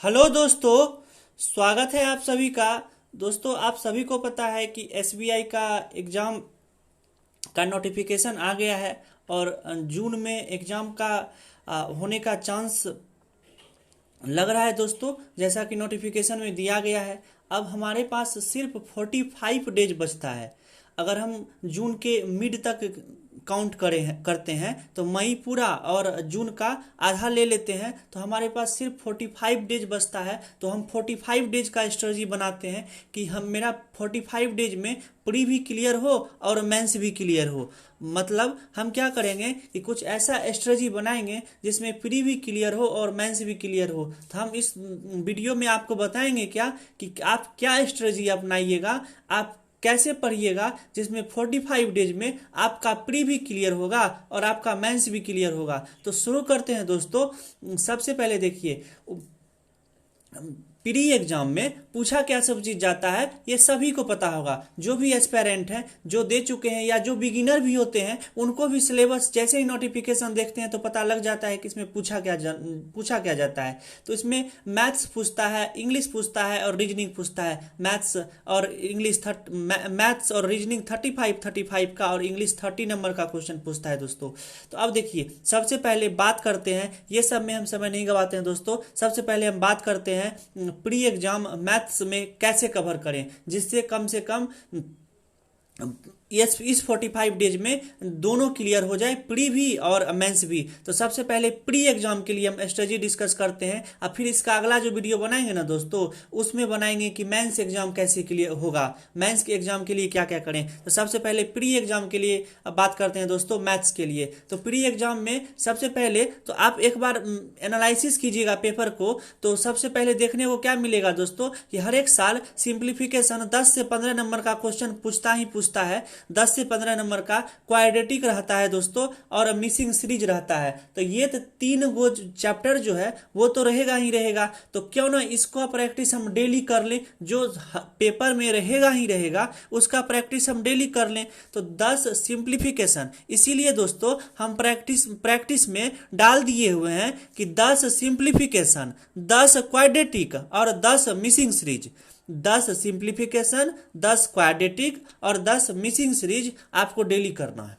Hello दोस्तों, स्वागत है आप सभी का। दोस्तों, आप सभी को पता है कि एसबीआई का एग्ज़ाम का नोटिफिकेशन आ गया है और जून में एग्ज़ाम का होने का चांस लग रहा है। दोस्तों, जैसा कि नोटिफिकेशन में दिया गया है, अब हमारे पास सिर्फ 45 डेज बचता है। अगर हम जून के मिड तक काउंट करते हैं तो मई पूरा और जून का आधा ले लेते हैं तो हमारे पास सिर्फ 45 डेज बचता है। तो हम 45 डेज का स्ट्रेटजी बनाते हैं कि हम मेरा 45 डेज में प्री भी क्लियर हो और मेंस भी क्लियर हो। मतलब हम क्या करेंगे कि कुछ ऐसा स्ट्रेटजी बनाएंगे जिसमें प्री भी क्लियर हो और मेंस भी क्लियर हो। तो हम इस वीडियो में आपको बताएंगे क्या कि आप क्या स्ट्रेटजी अपनाइएगा, आप कैसे पढ़िएगा जिसमें 45 डेज में आपका प्री भी क्लियर होगा और आपका मेंस भी क्लियर होगा। तो शुरू करते हैं दोस्तों। सबसे पहले देखिए, प्री एग्जाम में पूछा क्या सब चीज जाता है ये सभी को पता होगा। जो भी एस्पेरेंट हैं, जो दे चुके हैं या जो बिगिनर भी होते हैं, उनको भी सिलेबस जैसे ही नोटिफिकेशन देखते हैं तो पता लग जाता है कि इसमें पूछा क्या जाता है। तो इसमें मैथ्स पूछता है, इंग्लिश पूछता है और रीजनिंग पूछता है। मैथ्स और रीजनिंग 35 का और इंग्लिश 30 नंबर का क्वेश्चन पूछता है दोस्तों। तो अब देखिए, सबसे पहले बात करते हैं, ये सब में हम समय नहीं गवाते हैं दोस्तों। सबसे पहले हम बात करते हैं प्री एग्जाम मैथ्स में कैसे कवर करें जिससे कम से कम इस 45 डेज में दोनों क्लियर हो जाए, प्री भी और मेंस भी। तो सबसे पहले प्री एग्जाम के लिए हम स्ट्रेटजी डिस्कस करते हैं और फिर इसका अगला जो वीडियो बनाएंगे ना दोस्तों, उसमें बनाएंगे कि मेंस एग्जाम कैसे क्लियर होगा, मेंस के एग्जाम के लिए क्या क्या करें। तो सबसे पहले प्री एग्जाम के लिए अब बात करते हैं दोस्तों, मैथ्स के लिए। तो प्री एग्जाम में सबसे पहले तो आप एक बार एनालिसिस कीजिएगा पेपर को। तो सबसे पहले देखने को क्या मिलेगा दोस्तों कि हर एक साल सिंप्लीफिकेशन 10 से 15 नंबर का क्वेश्चन पूछता है। 10 से 15 नंबर का क्वाड्रेटिक रहता है दोस्तों और मिसिंग सीरीज रहता है। तो ये तो तीन गो चैप्टर जो है वो तो रहेगा ही रहेगा। तो क्यों ना इसको प्रैक्टिस हम डेली कर लें, जो पेपर में रहेगा ही रहेगा उसका प्रैक्टिस हम डेली कर लें। तो 10 सिंप्लीफिकेशन, इसीलिए दोस्तों हम प्रैक्टिस में डाल दिए हुए हैं कि 10 सिंप्लीफिकेशन, 10 क्वाड्रेटिक और 10 मिसिंग सीरीज। 10 सिंप्लीफिकेशन, 10 क्वाड्रेटिक और 10 मिसिंग सीरीज आपको डेली करना है।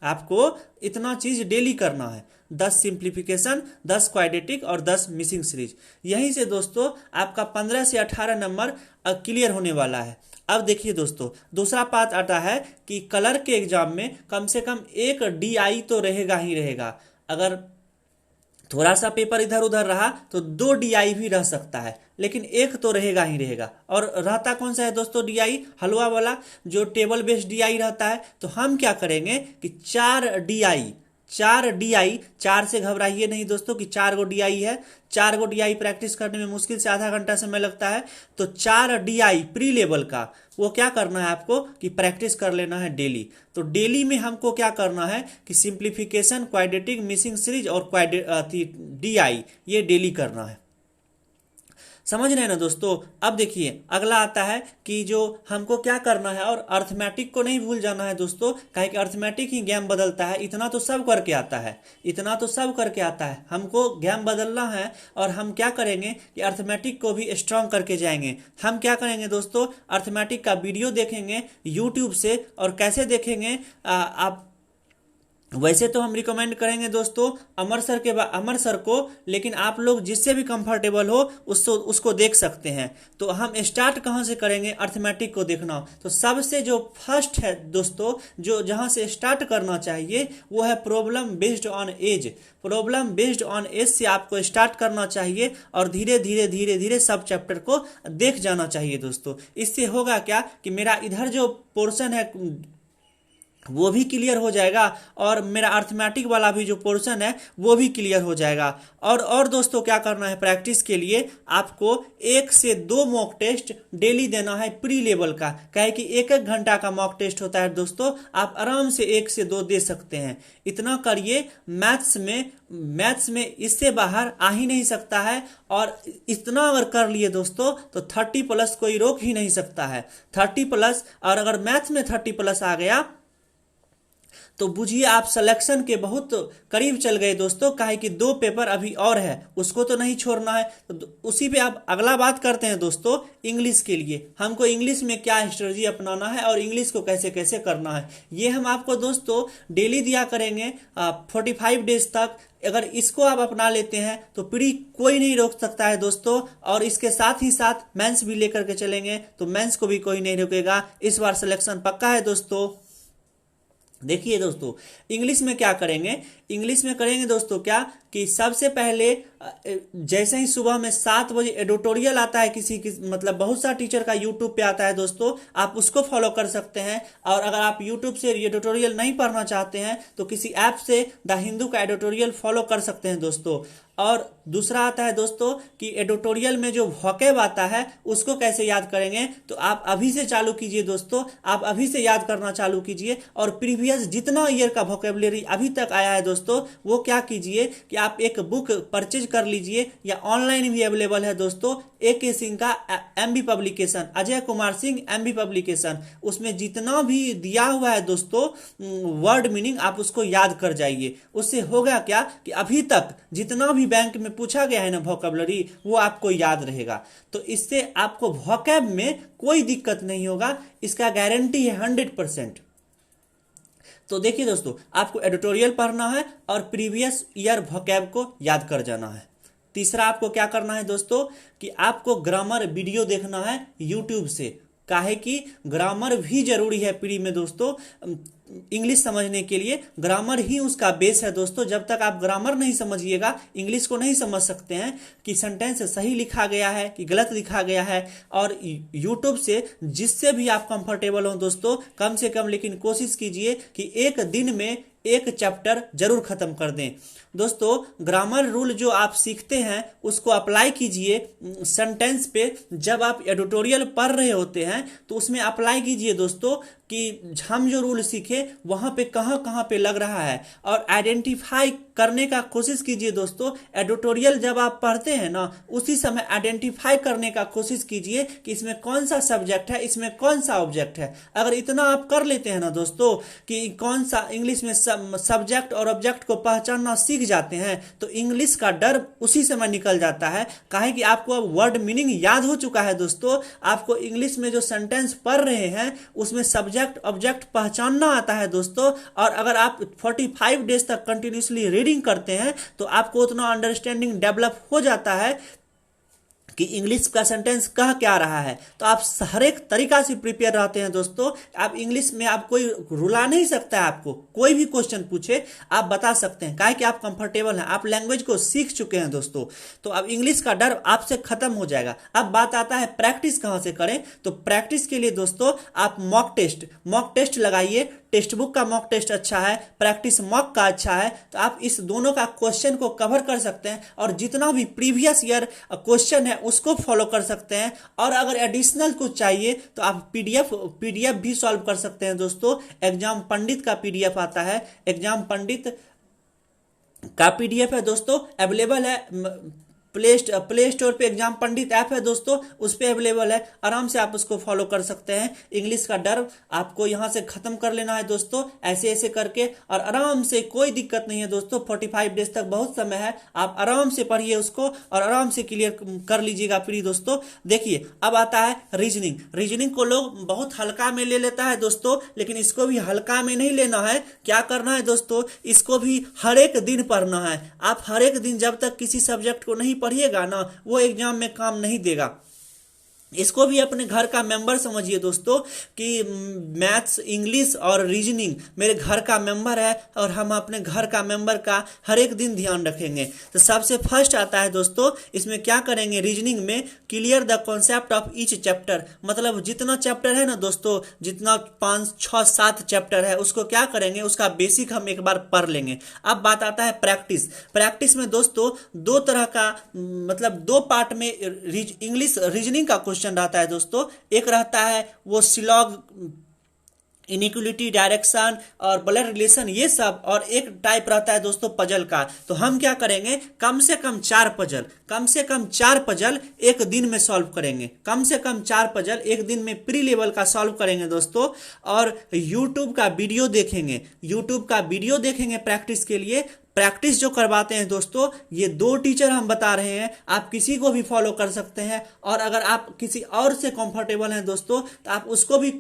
आपको इतना चीज डेली करना है, 10 सिंप्लीफिकेशन, 10 क्वाड्रेटिक और 10 मिसिंग सीरीज। यहीं से दोस्तों आपका 15 से 18 नंबर क्लियर होने वाला है। अब देखिए दोस्तों, दूसरा पार्ट आता है कि कलर के एग्जाम में कम से कम एक डीआई तो रहेगा ही रहेगा। अगर थोड़ा सा पेपर इधर उधर रहा तो 2 डीआई भी रह सकता है, लेकिन एक तो रहेगा ही रहेगा। और रहता कौन सा है दोस्तों डीआई? हलवा वाला जो टेबल बेस्ड डीआई रहता है। तो हम क्या करेंगे कि 4 डीआई, 4 से घबराइए नहीं दोस्तों कि 4 गो डीआई है। 4 गो डीआई प्रैक्टिस करने में मुश्किल से आधा घंटा समय लगता है। तो 4 डीआई प्री लेवल का वो क्या करना है आपको कि प्रैक्टिस कर लेना है डेली। तो डेली में हमको क्या करना है कि सिंप्लीफिकेशन, क्वाड्रेटिक, मिसिंग सीरीज और डीआई ये डेली करना है। समझ रहे हैं ना दोस्तों? अब देखिए अगला आता है कि जो हमको क्या करना है, और अर्थमेटिक को नहीं भूल जाना है दोस्तों, काहे कि अर्थमेटिक ही गेम बदलता है। इतना तो सब करके आता है, इतना तो सब करके आता है, हमको गेम बदलना है। और हम क्या करेंगे कि अर्थमेटिक को भी स्ट्रांग करके जाएंगे। हम क्या करेंगे दोस्तों, अर्थमेटिक का वीडियो देखेंगे यूट्यूब से। और कैसे देखेंगे आप वैसे तो हम रिकमेंड करेंगे दोस्तों अमर सर को, लेकिन आप लोग जिससे भी कंफर्टेबल हो उसको देख सकते हैं। तो हम स्टार्ट कहाँ से करेंगे? अर्थमेटिक को देखना। तो सबसे जो फर्स्ट है दोस्तों, जो जहाँ से स्टार्ट करना चाहिए वो है problem based on age. Problem based on age से आपको स्टार्ट करना चाहिए और धीरे धीरे धीरे धीरे सब चैप्टर को देख जाना चाहिए दोस्तों। इससे होगा क्या कि मेरा इधर जो पोर्शन है वो भी क्लियर हो जाएगा और मेरा अर्थमेटिक वाला भी जो पोर्शन है वो भी क्लियर हो जाएगा। और दोस्तों क्या करना है प्रैक्टिस के लिए, आपको 1 से 2 मॉक टेस्ट डेली देना है प्री लेवल का। कहे कि 1-1 घंटा का मॉक टेस्ट होता है दोस्तों, आप आराम से 1 से 2 दे सकते हैं। इतना करिए, मैथ्स में इससे बाहर आ ही नहीं सकता है। और इतना अगर कर लिए दोस्तों तो 30+ कोई रोक ही नहीं सकता है। 30+, और अगर मैथ्स में 30+ आ गया तो बुझिए आप सिलेक्शन के बहुत करीब चल गए दोस्तों, काहे कि 2 पेपर अभी और है, उसको तो नहीं छोड़ना है। तो उसी पे आप अगला बात करते हैं दोस्तों, इंग्लिश के लिए हमको इंग्लिश में क्या स्ट्रेटजी अपनाना है और इंग्लिश को कैसे कैसे करना है, ये हम आपको दोस्तों डेली दिया करेंगे 45 डेज तक। अगर इसको आप अपना लेते हैं तो प्री कोई नहीं रोक सकता है दोस्तों, और इसके साथ ही साथ मेंस भी लेकर के चलेंगे तो मेंस को भी कोई नहीं रोकेगा। इस बार सिलेक्शन पक्का है दोस्तों। देखिए दोस्तों, इंग्लिश में क्या करेंगे, इंग्लिश में करेंगे दोस्तों क्या कि सबसे पहले जैसे ही सुबह में 7 बजे एडिटोरियल आता है किसी की, मतलब बहुत सा टीचर का यूट्यूब पे आता है दोस्तों, आप उसको फॉलो कर सकते हैं। और अगर आप यूट्यूब से एडिटोरियल नहीं पढ़ना चाहते हैं तो किसी ऐप से द हिंदू का एडिटोरियल फॉलो कर सकते हैं दोस्तों। और दूसरा आता है दोस्तों कि एडिटोरियल में जो वोकैब आता है उसको कैसे याद करेंगे, तो आप अभी से चालू कीजिए दोस्तों, आप अभी से याद करना चालू कीजिए। और प्रीवियस जितना ईयर का वोकैबुलरी अभी तक आया है दोस्तों, वो क्या कीजिए कि आप एक बुक परचेज कर लीजिए, या ऑनलाइन भी अवेलेबल है दोस्तों, AK सिंह का MB publication, Ajay Kumar Singh MB publication, उसमें जितना भी दिया हुआ है दोस्तों वर्ड मीनिंग आप उसको याद कर जाइए। उससे होगा क्या कि अभी तक जितना भी बैंक में पूछा गया है ना वोकैबुलरी, वो आपको याद रहेगा। तो इससे आपको वोकैब में कोई दिक्कत नहीं होगा, इसका गारंटी है 100%। तो देखिए दोस्तों, आपको एडिटोरियल पढ़ना है और प्रीवियस ईयर वोकैब को याद कर जाना है। तीसरा आपको क्या करना है दोस्तों कि आपको ग्रामर वीडियो देखना है यूट्यूब से, काहे कि ग्रामर भी जरूरी है प्री में दोस्तों। इंग्लिश समझने के लिए ग्रामर ही उसका बेस है दोस्तों। जब तक आप ग्रामर नहीं समझिएगा इंग्लिश को नहीं समझ सकते हैं कि सेंटेंस सही लिखा गया है कि गलत लिखा गया है। और यूट्यूब से जिससे भी आप कंफर्टेबल हो दोस्तों, कम से कम लेकिन कोशिश कीजिए कि एक दिन में एक चैप्टर जरूर खत्म कर दें दोस्तों। ग्रामर रूल जो आप सीखते हैं उसको अप्लाई कीजिए सेंटेंस पे। जब आप एडिटोरियल पढ़ रहे होते हैं तो उसमें अप्लाई कीजिए दोस्तों कि हम जो रूल सीखे वहां पे कहां कहां पे लग रहा है, और आइडेंटिफाई करने का कोशिश कीजिए दोस्तों। एडिटोरियल जब आप पढ़ते हैं ना, उसी समय आइडेंटिफाई करने का कोशिश कीजिए कि इसमें कौन सा सब्जेक्ट है, इसमें कौन सा ऑब्जेक्ट है। अगर इतना आप कर लेते हैं ना दोस्तों कि कौन सा इंग्लिश में सब्जेक्ट और ऑब्जेक्ट को पहचानना सीख जाते हैं, तो इंग्लिश का डर उसी समय निकल जाता है। काहे कि आपको अब वर्ड मीनिंग याद हो चुका है दोस्तों। आपको इंग्लिश में जो सेंटेंस पढ़ रहे हैं उसमें सब्जेक्ट ऑब्जेक्ट पहचानना आता है दोस्तों। और अगर आप 45 डेज तक कंटिन्यूसली रीडिंग करते हैं तो आपको उतना अंडरस्टैंडिंग डेवलप हो जाता है कि इंग्लिश का सेंटेंस कह क्या रहा है। तो आप हर एक तरीका से प्रिपेयर रहते हैं दोस्तों। आप इंग्लिश में आप कोई रुला नहीं सकता है, आपको कोई भी क्वेश्चन पूछे आप बता सकते हैं, काहे कि आप कंफर्टेबल हैं, आप लैंग्वेज को सीख चुके हैं दोस्तों। तो अब इंग्लिश का डर आपसे खत्म हो जाएगा। अब बात आता है प्रैक्टिस कहां से करें, तो प्रैक्टिस के लिए दोस्तों आप मॉक टेस्ट लगाइए। टेक्स्ट बुक का मॉक टेस्ट अच्छा है, प्रैक्टिस मॉक का अच्छा है, तो आप इस दोनों का क्वेश्चन को कवर कर सकते हैं और जितना भी प्रीवियस ईयर क्वेश्चन है उसको फॉलो कर सकते हैं। और अगर एडिशनल कुछ चाहिए तो आप पीडीएफ भी सॉल्व कर सकते हैं दोस्तों। एग्जाम पंडित का पीडीएफ आता है, एग्जाम पंडित का पीडीएफ है दोस्तों, अवेलेबल है प्ले स्टोर पे। एग्जाम पंडित ऐप है दोस्तों, उस पे अवेलेबल है, आराम से आप उसको फॉलो कर सकते हैं। इंग्लिश का डर आपको यहां से खत्म कर लेना है दोस्तों, ऐसे ऐसे करके, और आराम से, कोई दिक्कत नहीं है दोस्तों। 45 डेज तक बहुत समय है, आप आराम से पढ़िए उसको और आराम से क्लियर कर लीजिएगा प्री दोस्तों। देखिए अब आता है रीजनिंग को लोग बहुत हल्का में ले लेता है दोस्तों, लेकिन इसको भी हल्का में नहीं लेना है। क्या करना है दोस्तों, इसको भी हर एक दिन पढ़ना है। आप हर एक दिन जब तक किसी सब्जेक्ट को नहीं पढ़िएगा ना, वो एग्जाम में काम नहीं देगा। इसको भी अपने घर का मेंबर समझिए दोस्तों कि मैथ्स, इंग्लिश और रीजनिंग मेरे घर का मेंबर है और हम अपने घर का मेंबर का हर एक दिन ध्यान रखेंगे। तो सबसे फर्स्ट आता है दोस्तों, इसमें क्या करेंगे, रीजनिंग में clear the concept of each chapter. मतलब जितना चैप्टर है ना दोस्तों, जितना 5, 6, 7 चैप्टर है, उसको क्या करेंगे, उसका बेसिक हम एक बार पढ़ लेंगे। अब बात आता है प्रैक्टिस में दोस्तों दो तरह का, मतलब 2 पार्ट में इंग्लिश रीजनिंग का क्वेश्चन रहता है दोस्तों। एक रहता है वो सिलॉग इनिक्वलिटी, डायरेक्शन और ब्लड रिलेशन, ये सब, और एक टाइप रहता है दोस्तों पजल का। तो हम क्या करेंगे, कम से कम 4 पजल एक दिन में सॉल्व करेंगे, कम से कम 4 पजल एक दिन में प्री लेवल का सॉल्व करेंगे दोस्तों। और यूट्यूब का वीडियो देखेंगे प्रैक्टिस के लिए। प्रैक्टिस जो करवाते हैं दोस्तों, ये 2 टीचर हम बता रहे हैं, आप किसी को भी फॉलो कर सकते हैं। और अगर आप किसी और से कंफर्टेबल हैं दोस्तों, तो आप उसको भी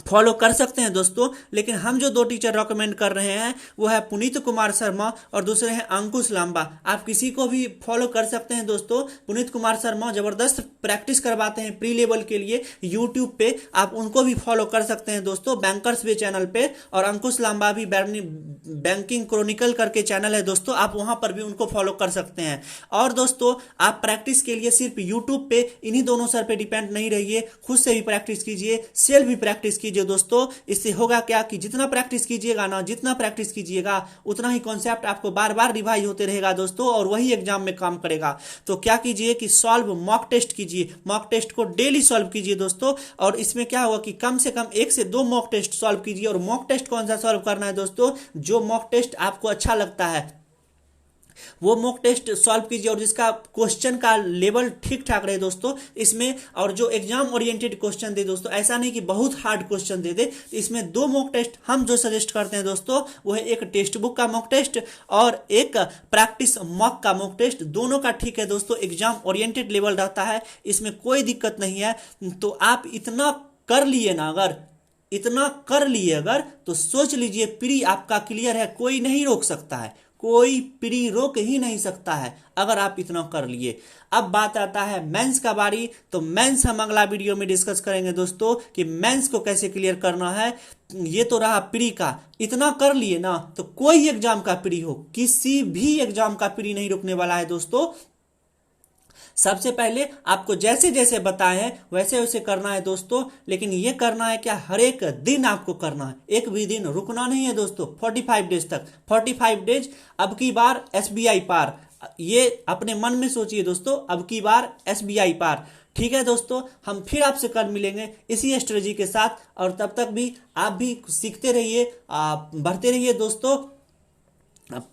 फॉलो कर सकते हैं दोस्तों। लेकिन हम जो 2 टीचर रिकमेंड कर रहे हैं वो है पुनीत कुमार शर्मा और दूसरे हैं अंकुश लांबा। आप किसी को भी फॉलो कर सकते हैं दोस्तों। पुनीत कुमार शर्मा जबरदस्त प्रैक्टिस करवाते हैं प्री लेवल के लिए यूट्यूब पे, आप उनको भी फॉलो कर सकते हैं दोस्तों, बैंकर्स वे चैनल पे। और अंकुश लांबा भी बैंकिंग क्रॉनिकल करके चैनल है दोस्तों, आप वहां पर भी उनको फॉलो कर सकते हैं। और दोस्तों आप प्रैक्टिस के लिए सिर्फ यूट्यूब पे इन्हीं दोनों सर पे डिपेंड नहीं रहिए, खुद से भी प्रैक्टिस कीजिए, सेल्फ भी प्रैक्टिस कीजिए दोस्तों। इससे होगा क्या कि जितना प्रैक्टिस कीजिएगा उतना ही कॉन्सेप्ट आपको बार बार रिवाइज होते रहेगा दोस्तों, और वही एग्जाम में काम करेगा। तो क्या कीजिए कि सॉल्व मॉक टेस्ट कीजिए, मॉक टेस्ट को डेली सॉल्व कीजिए दोस्तों। और इसमें क्या होगा कि कम से कम 1 से 2 मॉक टेस्ट सॉल्व कीजिए। और मॉक टेस्ट कौन सा सॉल्व करना है दोस्तों, जो मॉक टेस्ट आपको अच्छा लगता है वो मॉक टेस्ट सॉल्व कीजिए, और जिसका क्वेश्चन का लेवल ठीक ठाक रहे दोस्तों इसमें। और जो एग्जाम ओरिएंटेड क्वेश्चन दे दोस्तों, ऐसा नहीं कि बहुत हार्ड क्वेश्चन दे दे। इसमें 2 मॉक टेस्ट हम जो सजेस्ट करते हैं दोस्तों, वो है एक टेक्स्ट बुक का मॉक टेस्ट और एक प्रैक्टिस मॉक का मॉक टेस्ट। दोनों का ठीक है दोस्तों, एग्जाम ओरिएंटेड लेवल रहता है, इसमें कोई दिक्कत नहीं है। तो आप इतना कर लिए ना, अगर तो सोच लीजिए प्री आपका क्लियर है, कोई नहीं रोक सकता है, कोई प्री रोक ही नहीं सकता है अगर आप इतना कर लिए। अब बात आता है मेंस का बारी। तो मेंस हम अगला वीडियो में डिस्कस करेंगे दोस्तों कि मेंस को कैसे क्लियर करना है। ये तो रहा प्री का, इतना कर लिए ना तो कोई एग्जाम का प्री हो, किसी भी एग्जाम का प्री नहीं रुकने वाला है दोस्तों। सबसे पहले आपको जैसे जैसे बताए हैं वैसे वैसे करना है दोस्तों। लेकिन ये करना है क्या, हर एक दिन आपको करना है, एक भी दिन रुकना नहीं है दोस्तों। 45 डेज तक, 45 डेज। अब की बार SBI पार, ये अपने मन में सोचिए दोस्तों, अब की बार SBI पार। ठीक है दोस्तों, हम फिर आपसे कल मिलेंगे इसी स्ट्रेटजी के साथ। और तब तक भी आप भी सीखते रहिए, बढ़ते रहिए दोस्तों,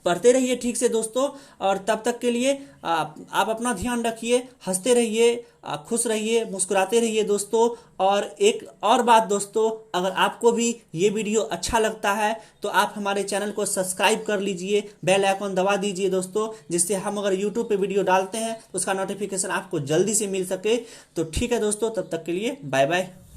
पढ़ते रहिए ठीक से दोस्तों। और तब तक के लिए आप अपना ध्यान रखिए, हंसते रहिए, खुश रहिए, मुस्कुराते रहिए दोस्तों। और एक और बात दोस्तों, अगर आपको भी ये वीडियो अच्छा लगता है तो आप हमारे चैनल को सब्सक्राइब कर लीजिए, बेल आइकन दबा दीजिए दोस्तों, जिससे हम अगर यूट्यूब पे वीडियो डालते हैं तो उसका नोटिफिकेशन आपको जल्दी से मिल सके। तो ठीक है दोस्तों, तब तक के लिए बाय बाय।